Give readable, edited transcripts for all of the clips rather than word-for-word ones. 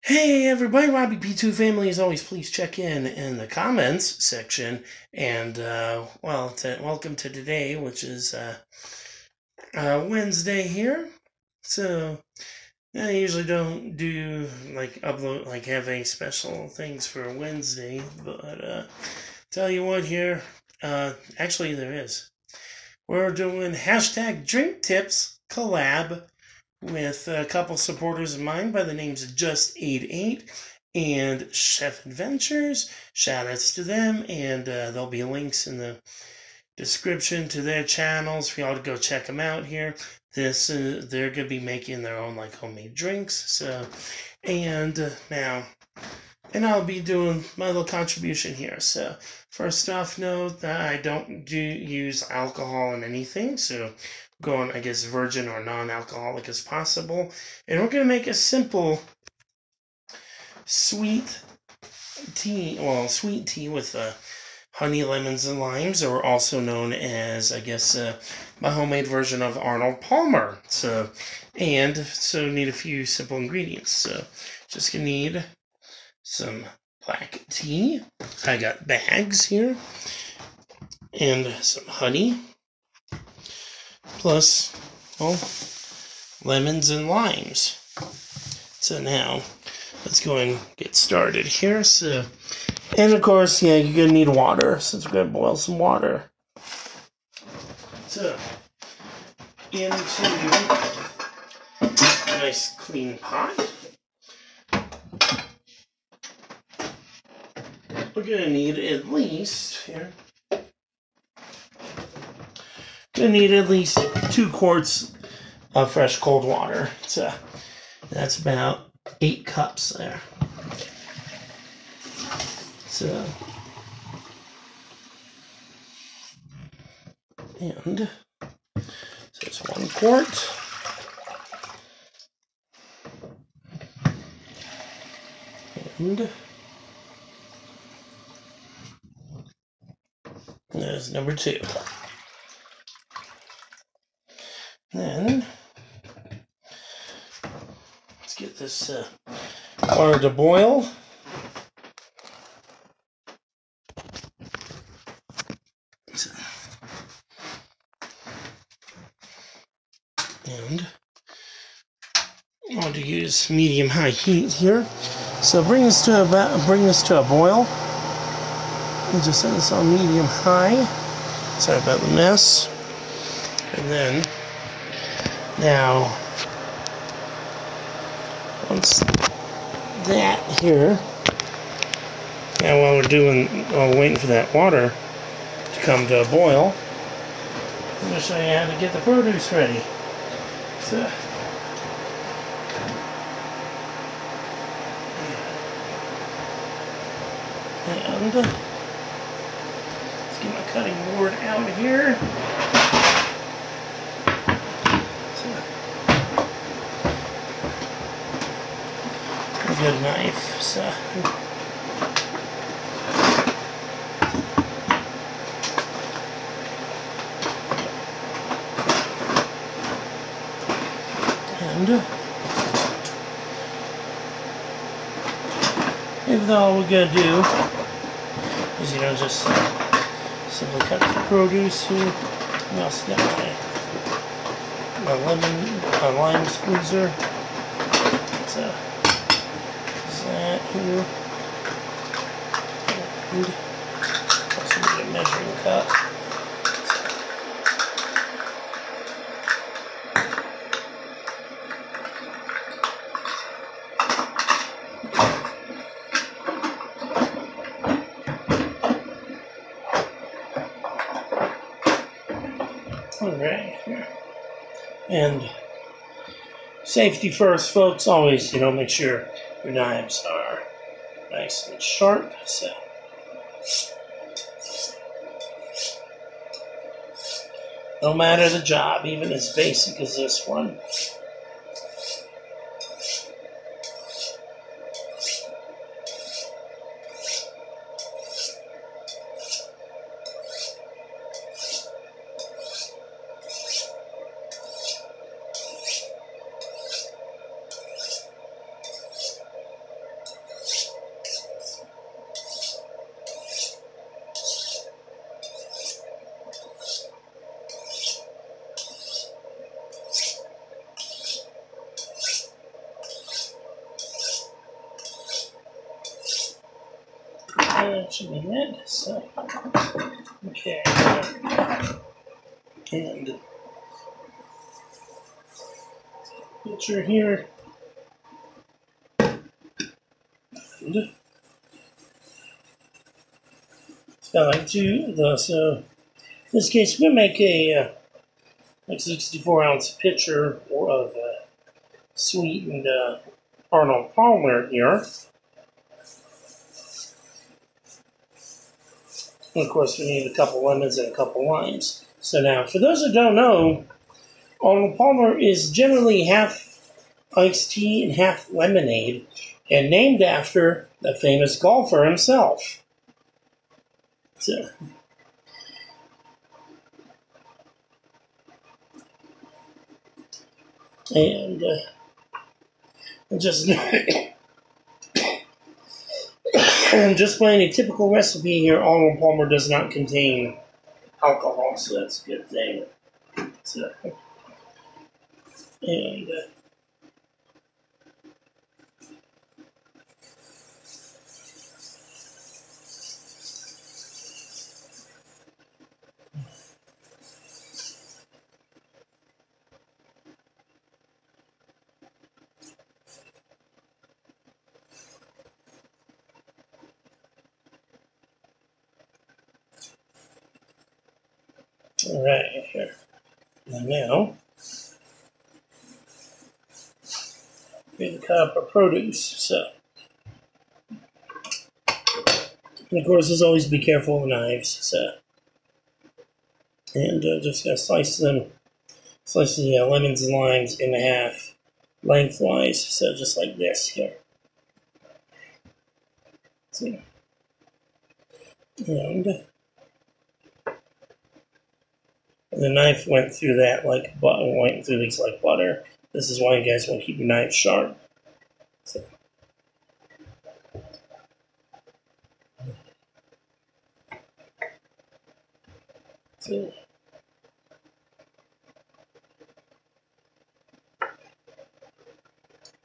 Hey everybody, Robbie P2 family. As always, please check in the comments section. And, welcome to today, which is Wednesday here. So, I usually don't do, have any special things for Wednesday. But, tell you what here, actually there is. We're doing hashtag drink tips collab with a couple supporters of mine by the names of Just88 and Chef Adventures. Shout outs to them, and there'll be links in the description to their channels for y'all to go check them out here. They're gonna be making their own homemade drinks. So, and I'll be doing my little contribution here. So, first off, note that I don't use alcohol in anything. So, going, I guess, virgin or non-alcoholic as possible. And we're going to make a simple sweet tea with honey, lemons, and limes, or also known as, I guess, my homemade version of Arnold Palmer. So need a few simple ingredients. So, just going to need some black tea. I got bags here. And some honey. Plus, lemons and limes. So now, let's go and get started here. So, and of course, you're going to need water, since we're going to boil some water. So, into a nice clean pot, we're going to need at least, Gonna need at least 2 quarts of fresh cold water. So that's about 8 cups there. So, it's 1 quart. And there's number 2. Then, let's get this water to boil. And I want to use medium-high heat here. So bring this to a boil. And just set this on medium-high. Sorry about the mess. And then, now, once that here, now while we're waiting for that water to come to a boil, I'm going to show you how to get the produce ready. So, and let's get my cutting board out here. A good knife. So, and if all we're gonna do is just simply cut the produce here. I also got my lime squeezer. So that here, and also need a measuring cup. Alright, and safety first, folks. Always, make sure your knives are nice and sharp. So, no matter the job, even as basic as this one. That should be good. So, okay. And picture here. And it's got like two. So in this case, we're gonna make a like 64-ounce pitcher of sweetened Arnold Palmer here. And of course, we need a couple lemons and a couple limes. So now, for those who don't know, Arnold Palmer is generally half iced tea and half lemonade, and named after the famous golfer himself. So, and just and just by any typical recipe here, Arnold Palmer does not contain alcohol, so that's a good thing. So, and all right, here. And now, we cut up our produce. So, and of course, as always, be careful of the knives. So, and just gonna slice the lemons and limes in half lengthwise. So just like this here. See, and the knife went through that like butter, went through these like butter. This is why you guys want to keep your knife sharp. So,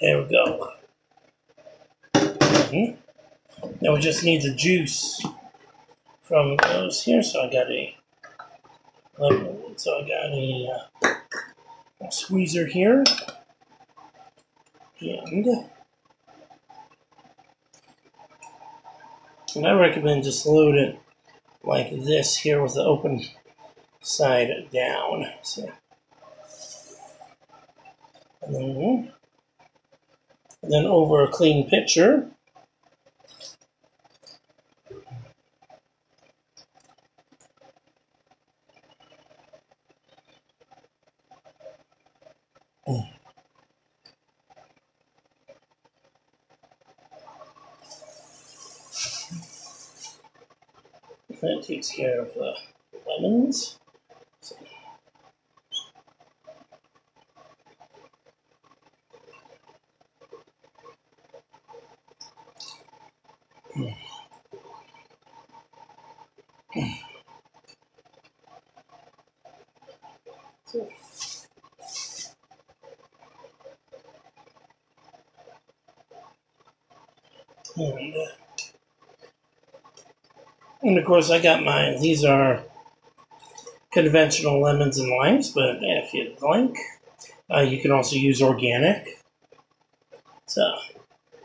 there we go. Now we just need the juice from those here. So I got a squeezer here, and I recommend just load it like this here with the open side down. So, and then over a clean pitcher. That takes care of the lemons. So, and of course, I got mine. These are conventional lemons and limes, but if you'd like, you can also use organic. So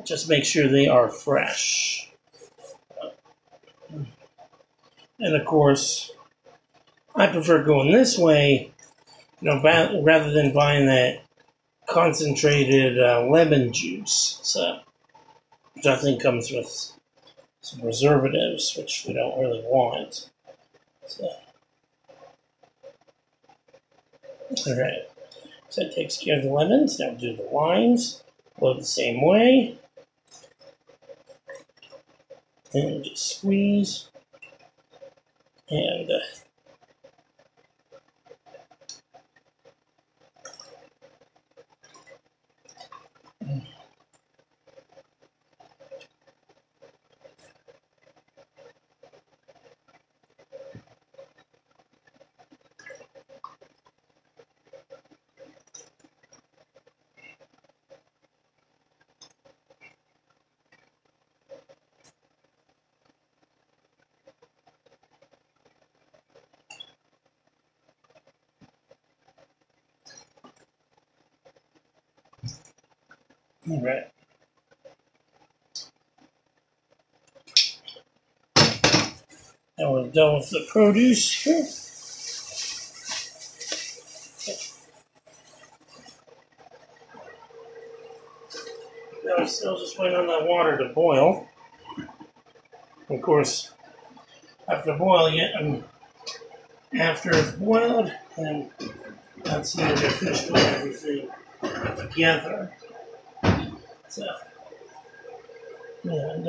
just make sure they are fresh. And of course, I prefer going this way, rather than buying that concentrated lemon juice. So, which I think comes with some preservatives, which we don't really want. So, all right. So that takes care of the lemons. Now we'll do the limes. Load the same way. And just squeeze. And All right. Now we're done with the produce here. Now we're still just waiting on that water to boil. Of course, after boiling it, and after it's boiled, and that's when we're finished putting everything together. So, and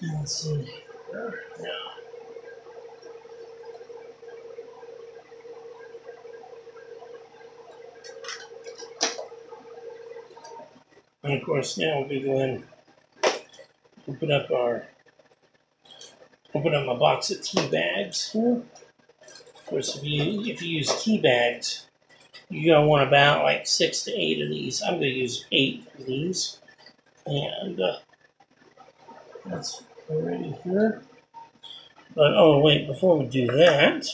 let's see here now. And of course, now we'll be going open up my box of tea bags here. Of course, if you use tea bags, you're gonna want about like 6 to 8 of these. I'm gonna use 8 of these, and that's already here. But oh wait, before we do that,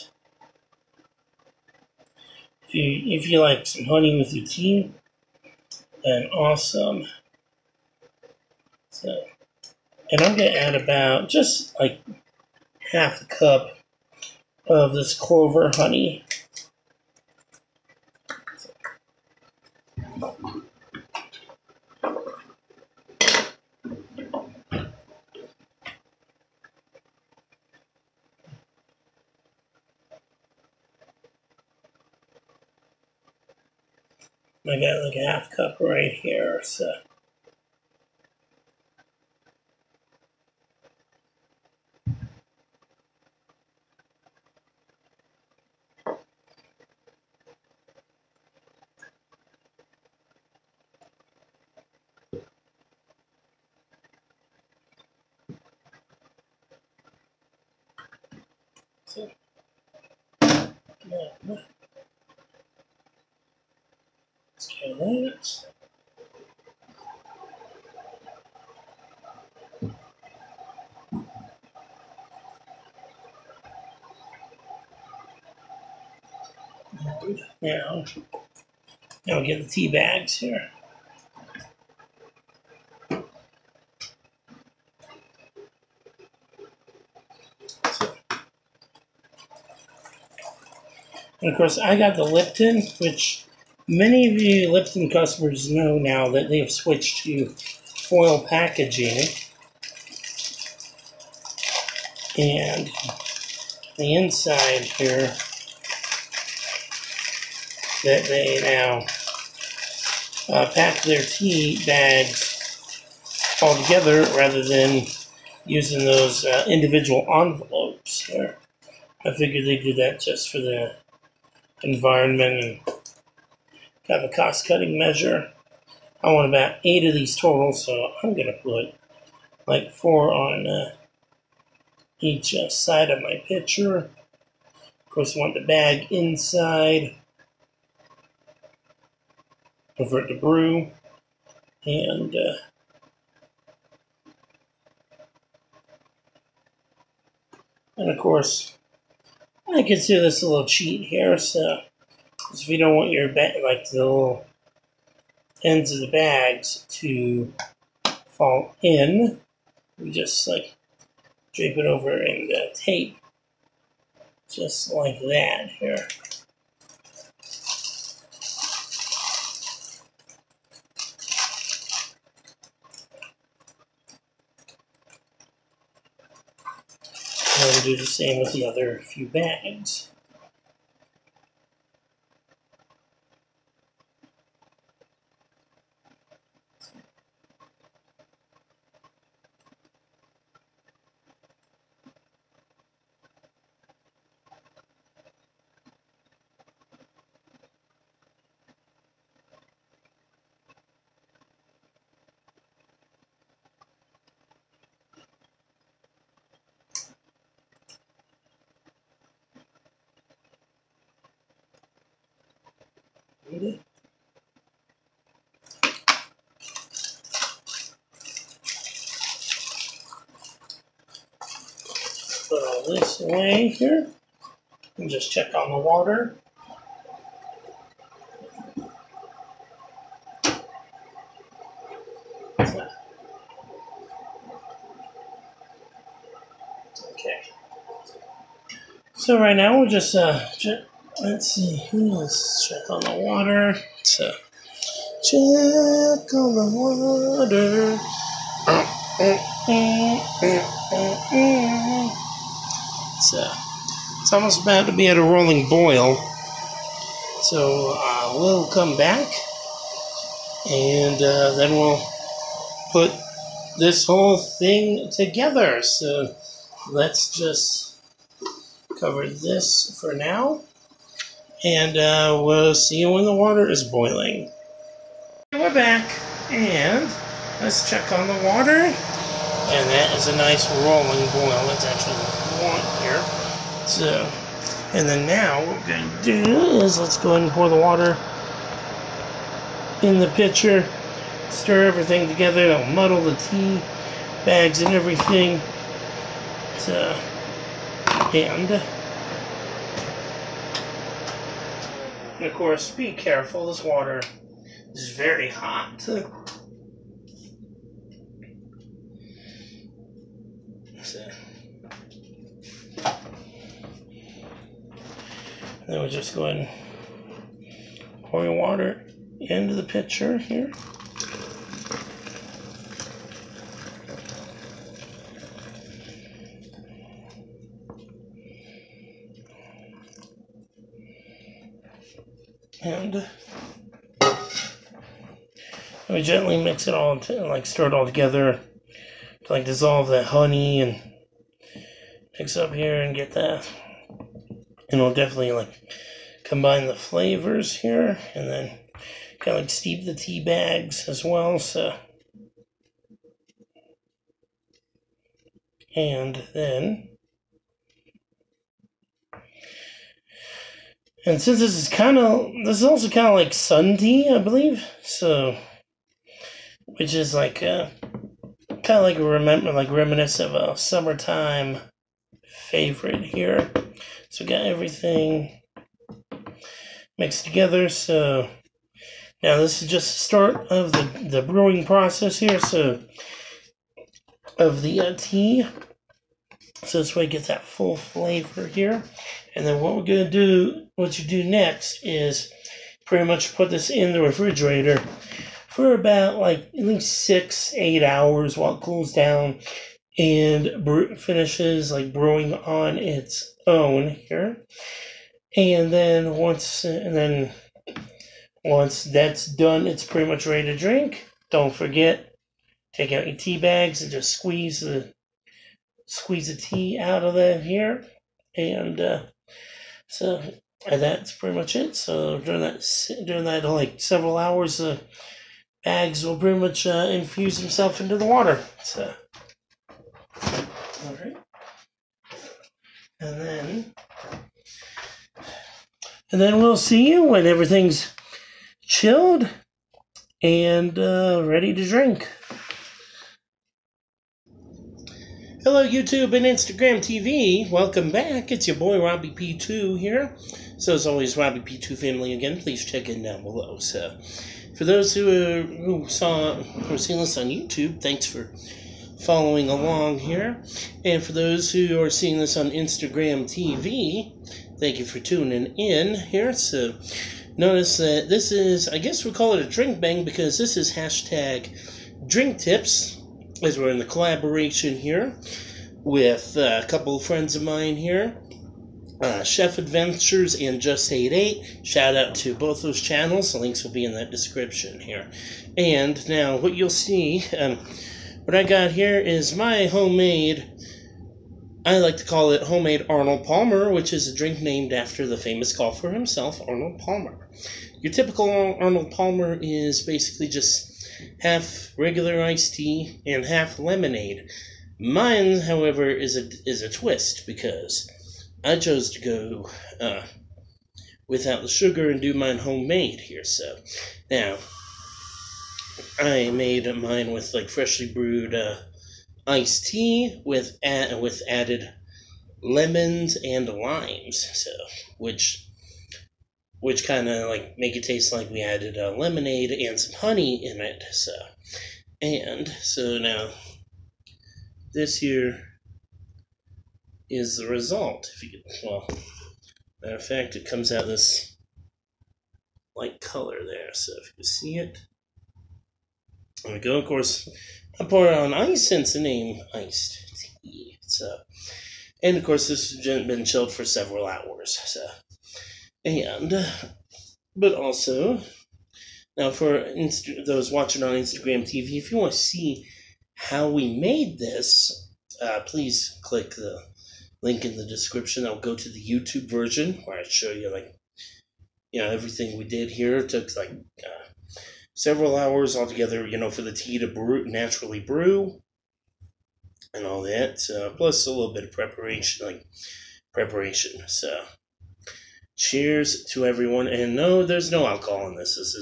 if you like some honey with your tea, then awesome. So, and I'm gonna add about just like half a cup of this clover honey. I got like a half cup right here, so. Let's get that. Now we'll get the tea bags here. And of course, I got the Lipton, which many of you Lipton customers know now that they've switched to foil packaging. And the inside here, that they now pack their tea bags all together rather than using those individual envelopes here. I figured they did that just for the environment and kind of a cost-cutting measure. I want about 8 of these total, so I'm going to put like 4 on each side of my pitcher. Of course, I want the bag inside for it to brew, and of course, I consider this a little cheat here. So, if you don't want your like the little ends of the bags to fall in, we just like drape it over and tape, just like that here. And we'll do the same with the other few bags. Put all this away here, And just check on the water. Okay. So right now we'll just let's see. Let's check on the water. So check on the water. So it's almost about to be at a rolling boil. So we'll come back and then we'll put this whole thing together. So let's just cover this for now, and we'll see you when the water is boiling. We're back, and let's check on the water, and that is a nice rolling boil. That's actually what we want here. So, and then now what we're going to do is let's go ahead and pour the water in the pitcher, stir everything together. It'll muddle the tea bags and everything. So, and of course, be careful. This water is very hot. So, then we'll just go ahead and pour your water into the pitcher here. And we gently mix it all, stir it all together to dissolve that honey and mix up here and get that. And we'll definitely combine the flavors here and then kind of steep the tea bags as well. So, and then. And since this is also kind of like sun tea, I believe. So, which is kind of reminiscent of a summertime favorite here. So we got everything mixed together. So now this is just the start of the brewing process here. So of the tea. So this way it gets that full flavor here. And then what you do next is pretty much put this in the refrigerator for about at least 6-8 hours while it cools down and finishes brewing on its own here. And then once that's done, it's pretty much ready to drink. Don't forget, take out your tea bags and just squeeze the tea out of here. And so that's pretty much it. So during that several hours, the bags will pretty much infuse themselves into the water. So, all right, and then we'll see you when everything's chilled and ready to drink. Hello, YouTube and Instagram TV. Welcome back. It's your boy, Robbie P2 here. So, as always, Robbie P2 family again. Please check in down below. So, for those who are seeing this on YouTube, thanks for following along here. And for those who are seeing this on Instagram TV, thank you for tuning in here. So, notice that this is, I guess we'll call it a drink bang because this is hashtag drinktips. As we're in the collaboration here with a couple of friends of mine here, Chef Adventures and Just 88. Shout out to both those channels. The links will be in that description here. And now what you'll see, what I got here is my homemade, I like to call it homemade Arnold Palmer, which is a drink named after the famous golfer himself, Arnold Palmer. Your typical Arnold Palmer is basically just half regular iced tea and half lemonade. Mine, however, is a twist because I chose to go without the sugar and do mine homemade here. So now I made mine with freshly brewed iced tea with added lemons and limes, so which kind of like make it taste like we added a lemonade and some honey in it. So now this here is the result. If you could, well, matter of fact, it comes out this light color there. So if you can see it, there we go. Of course, I pour it on ice, hence the name iced tea. So, and of course, this has been chilled for several hours. So, but also, now for those watching on Instagram TV, if you want to see how we made this, please click the link in the description. I'll go to the YouTube version where I show you everything we did here. It took several hours altogether, for the tea to naturally brew and all that. Plus a little bit of preparation. So, cheers to everyone. And no, there's no alcohol in this. This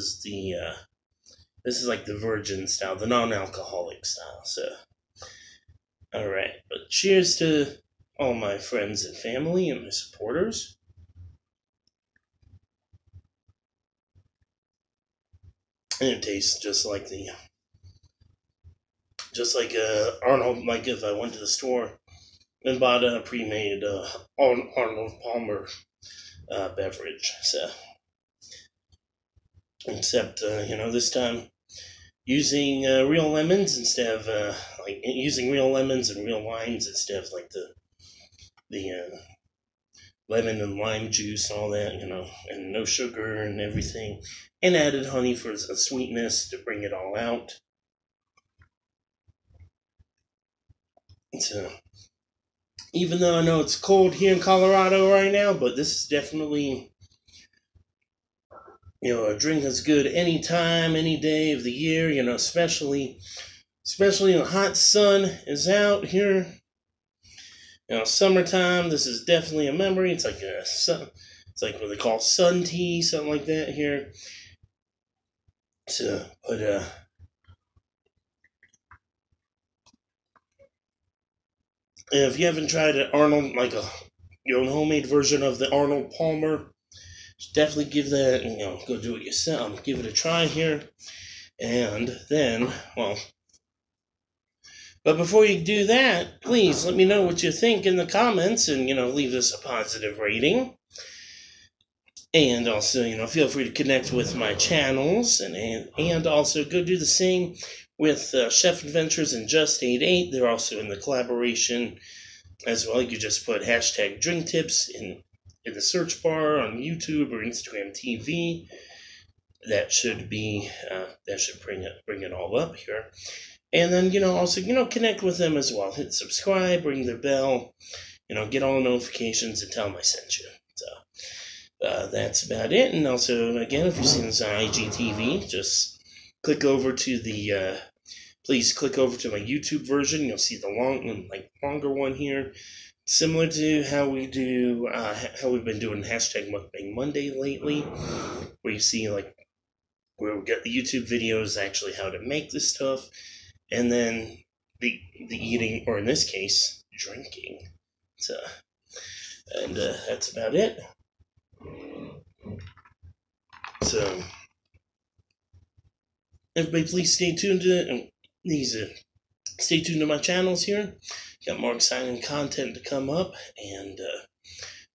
is like the virgin style, the non-alcoholic style. So, all right. But cheers to all my friends and family and my supporters. And it tastes just like Arnold. Like if I went to the store and bought a pre-made Arnold Palmer beverage. So, except this time using real lemons instead of using real lemons and real limes instead of like the lemon and lime juice and all that, and no sugar and everything, and added honey for the sweetness to bring it all out. So, even though I know it's cold here in Colorado right now, but this is definitely, a drink that's good any time, any day of the year, especially when the hot sun is out here. Summertime, this is definitely a memory. It's like it's like what they call sun tea, something like that here. So, but if you haven't tried an Arnold, like your own homemade version of the Arnold Palmer, definitely give that, go do it yourself. Give it a try here. And then, but before you do that, please let me know what you think in the comments and, leave us a positive rating. And also, feel free to connect with my channels and also go do the same with Chef Adventures and Just 88. They're also in the collaboration as well. You just put hashtag drinktips in the search bar on YouTube or Instagram TV. That should bring it all up here. And then, also, connect with them as well. Hit subscribe, ring the bell, get all the notifications and tell them I sent you. So, that's about it. And also, again, if you've seen this on IGTV, just click over to please click over to my YouTube version. You'll see the longer one here. Similar to how we do, how we've been doing hashtag Mukbang Monday lately, where you see, where we get the YouTube videos, actually how to make this stuff, and then the eating, or in this case, drinking. So, and that's about it. So, everybody, please stay tuned to my channels here. Got more exciting content to come up, and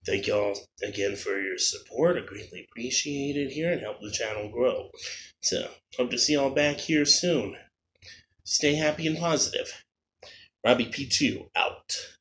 thank y'all again for your support. I greatly appreciate it here and help the channel grow. So, hope to see y'all back here soon. Stay happy and positive. Robbie P2 out.